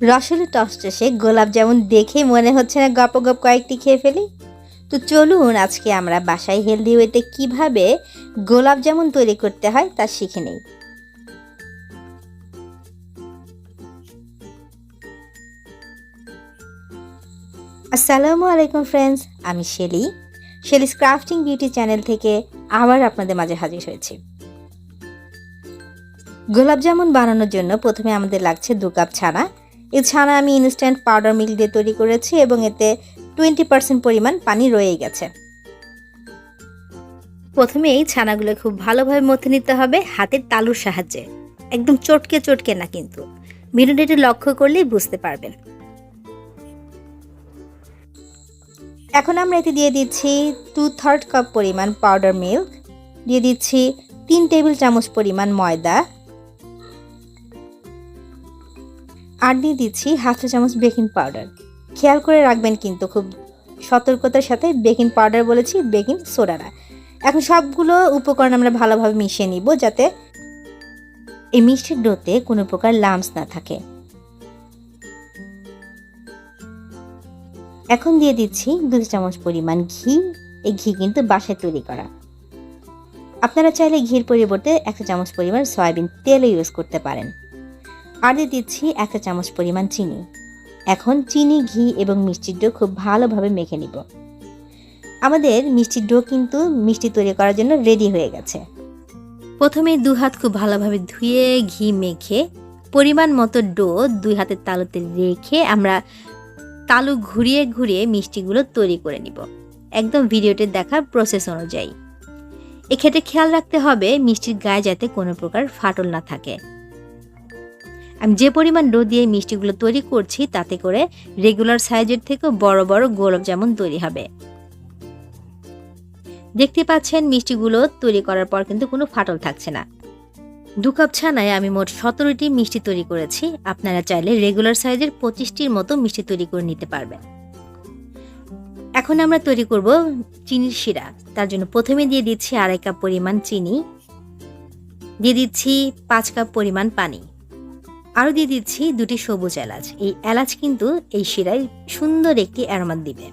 রসালো টসটসে গোলাপ জামুন দেখে মনে হচ্ছে না গপ গপ কয়েকটি খেয়ে ফেলি। তো চলুন আজকে আমরা বাসায় হেলদি ওয়েতে কিভাবে গোলাপ জামুন তৈরি করতে হয় তা শিখে নেই। আসসালামু আলাইকুম ফ্রেন্ডস, আমি শেলিস ক্রাফটিং বিউটি চ্যানেল থেকে আবার আপনাদের মাঝে হাজির হয়েছি। গোলাপ জামুন বানানোর জন্য প্রথমে আমাদের লাগছে 2 কাপ ছানা। এই ছানা আমি ইনস্ট্যান্ট পাউডার মিল্ক দিয়ে তৈরি করেছি এবং এতে 20% পরিমাণ পানি রয়ে গেছে। প্রথমে এই ছানাগুলো খুব ভালোভাবে মথে নিতে হবে হাতের তালুর সাহায্যে, একদম চটকে চটকে না, কিন্তু ভিডিওটি লক্ষ্য করলেই বুঝতে পারবেন। এখন আমরা এতে দিয়ে দিচ্ছি 2/3 কাপ পরিমাণ পাউডার মিল্ক, দিয়ে দিচ্ছি 3 টেবিল চামচ পরিমাণ ময়দা, আর দিয়ে দিচ্ছি 1/2 চা চামচ বেকিং পাউডার। খেয়াল করে রাখবেন কিন্তু খুব সতর্কতার সাথে বেকিং পাউডার বলেছি, বেকিং সোডা না। এখন সবগুলো উপকরণ আমরা ভালোভাবে মিশিয়ে নিব যাতে এই মিষ্টির ডোতে কোনো প্রকার লাম্পস না থাকে। এখন দিয়ে দিচ্ছি 2 চামচ পরিমাণ ঘি। এই ঘি কিন্তু বাসায় তৈরি করা। আপনারা চাইলে ঘির পরিবর্তে 1 চামচ পরিমাণ সয়াবিন তেলও ইউজ করতে পারেন। আর দিয়ে দিচ্ছি 1 চামচ পরিমাণ চিনি। এখন চিনি, ঘি এবং মিষ্টির ডো খুব ভালোভাবে মেখে নিব। আমাদের মিষ্টির ডো কিন্তু মিষ্টি তৈরি করার জন্য রেডি হয়ে গেছে। প্রথমে 2 হাত খুব ভালোভাবে ধুয়ে ঘি মেখে পরিমাণ মতো ডো 2 হাতের তালুতে রেখে আমরা তালু ঘুরিয়ে ঘুরিয়ে মিষ্টিগুলো তৈরি করে নিব, একদম ভিডিওতে দেখা প্রসেস অনুযায়ী। এক্ষেত্রে খেয়াল রাখতে হবে মিষ্টির গায়ে যাতে কোনো প্রকার ফাটল না থাকে। আমি যে পরিমাণ ডো দিয়ে মিষ্টিগুলো তৈরি করছি তাতে করে রেগুলার সাইজের থেকে বড় বড় গোলাপ জামুন তৈরি হবে। দেখতে পাচ্ছেন মিষ্টিগুলো তৈরি করার পর কিন্তু কোনো ফাটল থাকছে না। 2 কাপ ছানায় আমি মোট 17টি মিষ্টি তৈরি করেছি। আপনারা চাইলে রেগুলার সাইজের 25টির মতো মিষ্টি তৈরি করে নিতে পারবেন। এখন আমরা তৈরি করব চিনির শিরা। তার জন্য প্রথমে দিয়ে দিচ্ছি 2.5 কাপ পরিমাণ চিনি, দিয়ে দিচ্ছি 5 কাপ পরিমাণ পানি, আরও দিয়ে দিচ্ছি 2টি সবুজ এলাচ। এই এলাচ কিন্তু এই শিরায় সুন্দর একটি অ্যারোমা দিবে।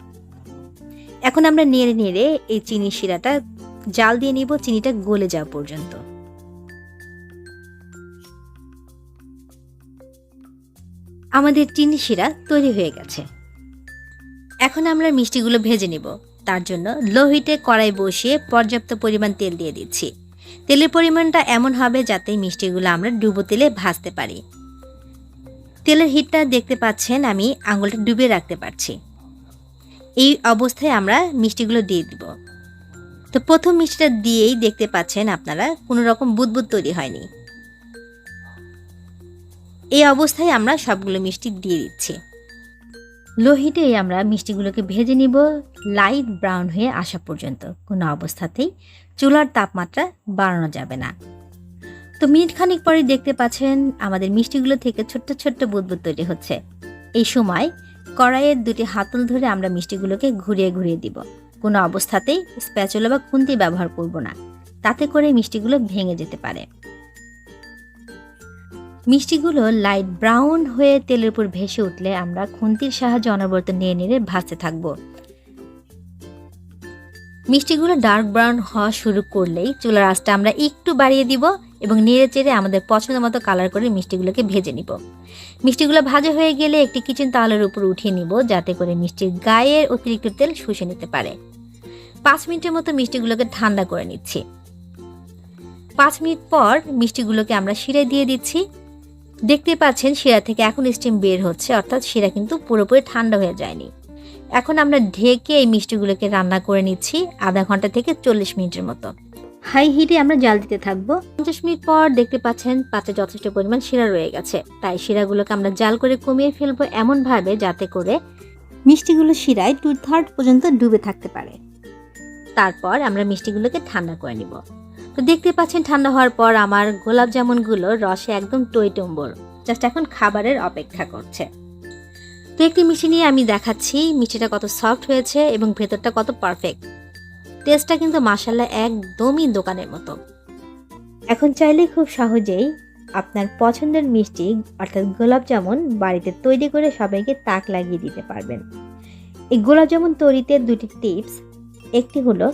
এখন আমরা নেড়ে নেড়ে এই চিনির শিরাটা জাল দিয়ে নিব চিনিটা গলে যাওয়া পর্যন্ত। আমাদের চিনি শিরা তৈরি হয়ে গেছে। এখন আমরা মিষ্টিগুলো ভেজে নিব। তার জন্য লো হিটে কড়াই বসিয়ে পর্যাপ্ত পরিমাণ তেল দিয়ে দিচ্ছি। তেলের পরিমাণটা এমন হবে যাতে মিষ্টিগুলো আমরা ডুবো তেলে ভাজতে পারি। তেলের হিটটা দেখতে পাচ্ছেন, আমি আঙুলটা ডুবিয়ে রাখতে পারছি। এই অবস্থায় আমরা মিষ্টিগুলো দিয়ে দিব। তো প্রথম মিষ্টিটা দিয়েই দেখতে পাচ্ছেন আপনারা কোনো রকম বুদবুদ তৈরি হয়নি। এই অবস্থায় আমরা সবগুলো মিষ্টি দিয়ে দিচ্ছি। লো হিটে আমরা মিষ্টিগুলোকে ভেজে নিব লাইট ব্রাউন হয়ে আসা পর্যন্ত। কোনো অবস্থাতেই চুলার তাপমাত্রা বাড়ানো যাবে না। তো মিনিট খানিক পরে দেখতে পাচ্ছেন আমাদের মিষ্টিগুলো থেকে ছোট্ট ছোট্ট বুদবুদ তৈরি হচ্ছে। এই সময় কড়াইয়ের 2টি হাতল ধরে আমরা মিষ্টিগুলোকে ঘুরিয়ে ঘুরিয়ে দিব। কোনো অবস্থাতেই স্প্যাচুলা বা খুন্তি ব্যবহার করব না, তাতে করে মিষ্টিগুলো ভেঙে যেতে পারে। মিষ্টিগুলো লাইট ব্রাউন হয়ে তেলের উপর ভেসে উঠলে আমরা খুন্তির সাহায্যে অনবরত নেড়ে নেড়ে ভাজতে থাকব। মিষ্টিগুলো ডার্ক ব্রাউন হওয়া শুরু করলেই চুলার আঁচটা আমরা একটু বাড়িয়ে দিব এবং নেড়ে চেড়ে আমাদের পছন্দ মতো কালার করে মিষ্টিগুলোকে ভেজে নিব। মিষ্টিগুলো ভাজা হয়ে গেলে একটি কিচেন তাওয়ালের উপর উঠিয়ে নিব যাতে করে মিষ্টির গায়ের অতিরিক্ত তেল শুষে নিতে পারে। 5 মিনিটের মতো মিষ্টিগুলোকে ঠান্ডা করে নিচ্ছি। 5 মিনিট পর মিষ্টিগুলোকে আমরা শিরায় দিয়ে দিচ্ছি। দেখতে পাচ্ছেন শিরা থেকে এখন স্টিম বের হচ্ছে, অর্থাৎ শিরা কিন্তু পুরোপুরি ঠান্ডা হয়ে যায়নি। এখন আমরা ঢেকে এই মিষ্টিগুলোকে রান্না করে নিচ্ছি আধা ঘন্টা থেকে 40 মিনিটের মতো। হাই হিটে আমরা জাল দিতে থাকবো। 50 মিনিট পর দেখতে পাচ্ছেন পাত্রে যথেষ্ট পরিমাণ শিরা রয়ে গেছে। তাই শিরাগুলোকে আমরা জাল করে কমিয়ে ফেলবো এমনভাবে যাতে করে মিষ্টিগুলো শিরায় 2/3 পর্যন্ত ডুবে থাকতে পারে। তারপর আমরা মিষ্টিগুলোকে ঠান্ডা করে নিব। তো দেখতে পাচ্ছেন ঠান্ডা হওয়ার পর আমার গোলাপ জামুনগুলো রসে একদম টইটম্বর, জাস্ট এখন খাবারের অপেক্ষা করছে। তো একটি মিষ্টি নিয়ে আমি দেখাচ্ছি মিষ্টিটা কত সফট হয়েছে এবং ভেতরটা কত পারফেক্ট। টেস্টটা কিন্তু মাশাআল্লাহ একদমই দোকানের মতো। এখন চাইলে খুব সহজেই আপনার পছন্দের মিষ্টি অর্থাৎ গোলাপ জামুন বাড়িতে তৈরি করে সবাইকে তাক লাগিয়ে দিতে পারবেন। এই গোলাপ জামুন তৈরিতে দুটি টিপস। একটি হলো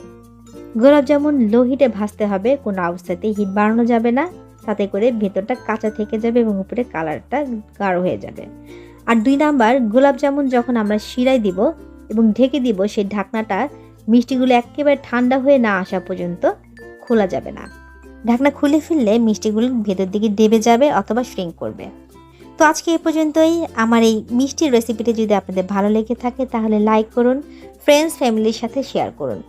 গোলাপ জামুন লো হিটে ভাজতে হবে, কোনো অবস্থাতেই হিট বাড়ানো যাবে না, তাতে করে ভেতরটা কাঁচা থেকে যাবে এবং উপরে কালারটা গাঢ় হয়ে যাবে। আর 2 নাম্বার, গোলাপ জামুন যখন আমরা শিরায় দিব এবং ঢেকে দিব, সেই ঢাকনাটা মিষ্টিগুলো একেবারে ঠান্ডা হয়ে না আসা পর্যন্ত খোলা যাবে না। ঢাকনা খুলে ফেললে মিষ্টিগুলো ভেতর দিকে দেবে যাবে অথবা শ্রিঙ্ক করবে। তো আজকে এ পর্যন্তই। আমার এই মিষ্টির রেসিপিটি যদি আপনাদের ভালো লেগে থাকে তাহলে লাইক করুন, ফ্রেন্ডস ফ্যামিলির সাথে শেয়ার করুন।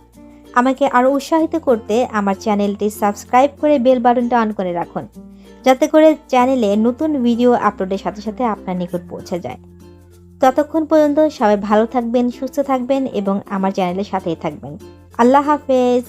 আমাকে আরও উৎসাহিত করতে আমার চ্যানেলটি সাবস্ক্রাইব করে বেল বাটনটা অন করে রাখুন, যাতে করে চ্যানেলে নতুন ভিডিও আপলোডের সাথে সাথে আপনার নিকট পৌঁছে যায়। ততক্ষণ পর্যন্ত সবাই ভালো থাকবেন, সুস্থ থাকবেন এবং আমার চ্যানেলের সাথেই থাকবেন। আল্লাহ হাফেজ।